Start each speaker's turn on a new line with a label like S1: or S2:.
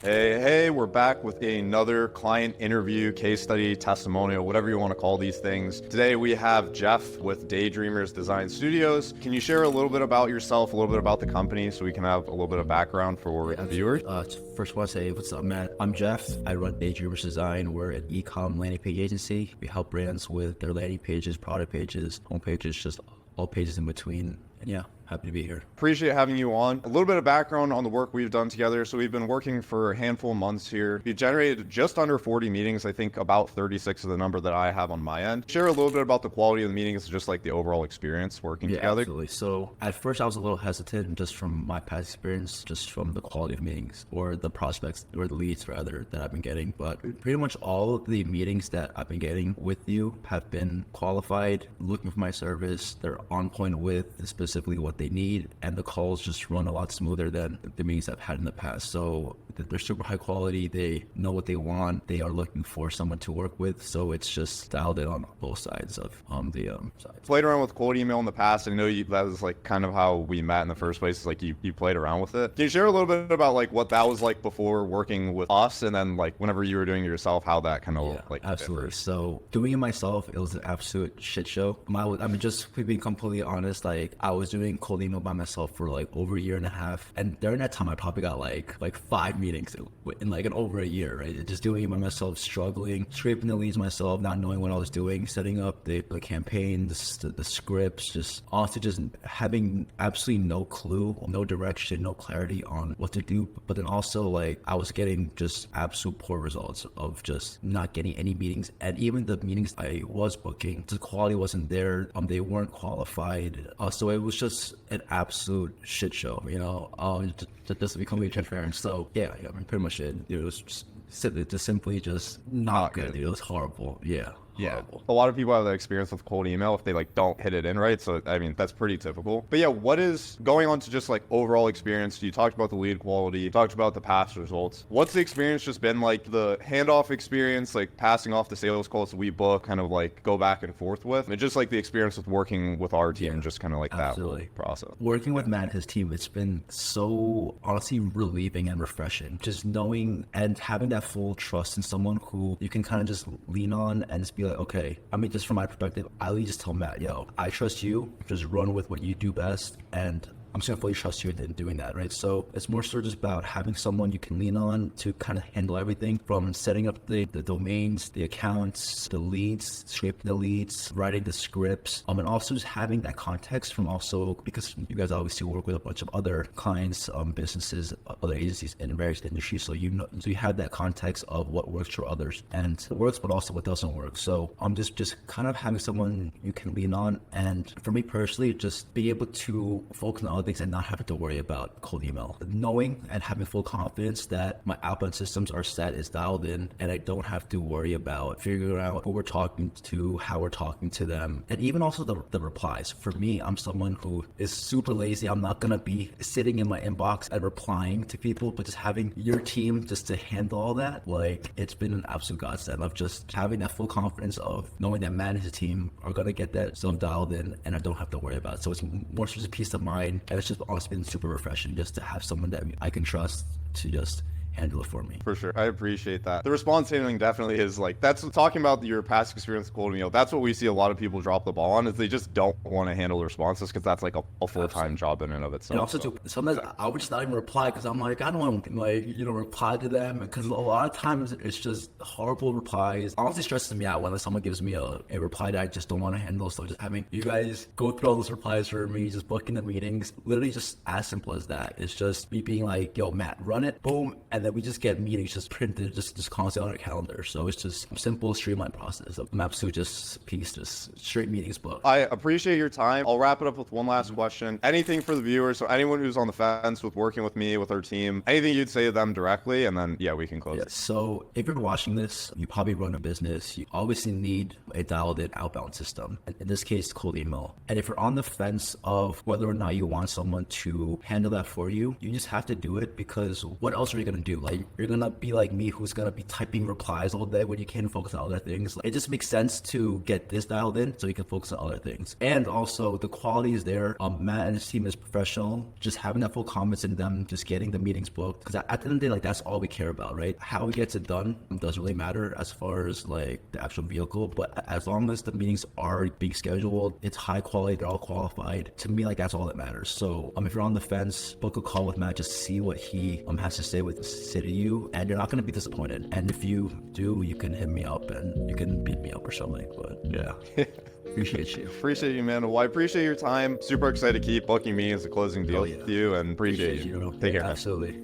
S1: Hey, we're back with another client interview, case study, testimonial, whatever you want to call these things. Today we have Jeff with Daydreamers Design Studios. Can you share a little bit about yourself, a little bit about the company so we can have a little bit of background for viewers?
S2: First, I want to say, what's up, man? I'm Jeff. I run Daydreamers Design. We're an e-com landing page agency. We help brands with their landing pages, product pages, home pages, just all pages in between. And yeah, happy to be here.
S1: Appreciate having you on. A little bit of background on the work we've done together. So we've been working for a handful of months here. We generated just under 40 meetings. I think about 36 is the number that I have on my end. Share a little bit about the quality of the meetings, just like the overall experience working together.
S2: Absolutely. So at first I was a little hesitant just from my past experience, just from the quality of meetings or the prospects or the leads rather that I've been getting. But pretty much all of the meetings that I've been getting with you have been qualified, looking for my service. They're on point with specifically what they need, and the calls just run a lot smoother than the meetings I've had in the past. So they're super high quality. They know what they want. They are looking for someone to work with. So it's just dialed in on both sides of the sides.
S1: Played around with cold email in the past. I know that was like kind of how we met in the first place. Is like you played around with it. Can you share a little bit about like what that was like before working with us, and then like whenever you were doing it yourself, how that kind of
S2: absolutely differs? So doing it myself, it was an absolute shit show. Just to be completely honest, like I was doing cold email by myself for like over a year and a half, and during that time I probably got like 5 meetings in like over a year, right? Just doing it by myself, struggling, scraping the leads myself, not knowing what I was doing, setting up the campaign, the scripts, just honestly just having absolutely no clue, no direction, no clarity on what to do. But then also like I was getting just absolute poor results of just not getting any meetings, and even the meetings I was booking, the quality wasn't there. They weren't qualified. So it was just an absolute shit show, just to be completely transparent. So yeah, I mean, pretty much it was just simply just not good. It was horrible. Yeah. Horrible.
S1: A lot of people have that experience with cold email if they like don't hit it in right. So I mean that's pretty typical. But yeah, what is going on to just like overall experience? You talked about the lead quality, you talked about the past results. What's the experience just been like, the handoff experience, like passing off the sales calls that we book, kind of like go back and forth with, and just like the experience with working with our team, just kind of like
S2: absolutely.
S1: That process.
S2: Working with Matt and his team, it's been so honestly relieving and refreshing. Just knowing and having that full trust in someone who you can kind of just lean on and just be like, okay, I mean, just from my perspective, I really just tell Matt, I trust you, just run with what you do best, and I'm just gonna fully trust you in doing that, right? So it's more so just about having someone you can lean on to kind of handle everything from setting up the domains, the accounts, the leads, scraping the leads, writing the scripts, and also just having that context from also, because you guys obviously work with a bunch of other clients, businesses, other agencies in various industries, so you have that context of what works for others and what works, but also what doesn't work. So I'm just kind of having someone you can lean on, and for me personally, just be able to focus on things and not having to worry about cold email. Knowing and having full confidence that my outbound systems are set, is dialed in, and I don't have to worry about figuring out who we're talking to, how we're talking to them, and even also the replies. For me, I'm someone who is super lazy. I'm not gonna be sitting in my inbox and replying to people, but just having your team just to handle all that, like it's been an absolute godsend of just having that full confidence of knowing that Matt and his team are gonna get that stuff dialed in, and I don't have to worry about it. So it's more just a peace of mind, and it's just honestly been super refreshing just to have someone that I can trust to just handle it for me.
S1: For sure. I appreciate that. The response handling definitely is like, that's talking about your past experience with cold email. That's what we see a lot of people drop the ball on, is they just don't want to handle responses because that's like a full-time job in and of itself.
S2: And also sometimes I would just not even reply because I'm like, I don't want to reply to them, because a lot of times it's just horrible replies. Honestly stresses me out when someone gives me a reply that I just don't want to handle. So just having you guys go through all those replies for me, just booking the meetings, literally just as simple as that. It's just me being like, yo, Matt, run it, boom, and then we just get meetings just printed, just constantly on our calendar. So it's just a simple, streamlined process. I'm absolutely just peace, just straight meetings booked.
S1: I appreciate your time. I'll wrap it up with one last question. Anything for the viewers, so anyone who's on the fence with working with me, with our team, anything you'd say to them directly, and then we can close it.
S2: So if you're watching this, you probably run a business, you obviously need a dialed in outbound system. In this case, cold email. And if you're on the fence of whether or not you want someone to handle that for you, you just have to do it, because what else are you going to do. Like, you're gonna be like me, who's gonna be typing replies all day when you can focus on other things. Like, it just makes sense to get this dialed in so you can focus on other things. And also, the quality is there. Matt and his team is professional. Just having that full confidence in them, just getting the meetings booked. Because at the end of the day, like, that's all we care about, right? How we gets it done doesn't really matter as far as like the actual vehicle. But as long as the meetings are being scheduled, it's high quality, they're all qualified. To me, like, that's all that matters. So if you're on the fence, book a call with Matt, just see what he has to say to you, and you're not going to be disappointed. And if you do, you can hit me up and you can beat me up or something. But yeah. Appreciate you.
S1: Appreciate you, man. Well, I appreciate your time. Super excited to keep booking meetings and closing deals with you, and appreciate you.
S2: You know?
S1: Take care.
S2: Absolutely.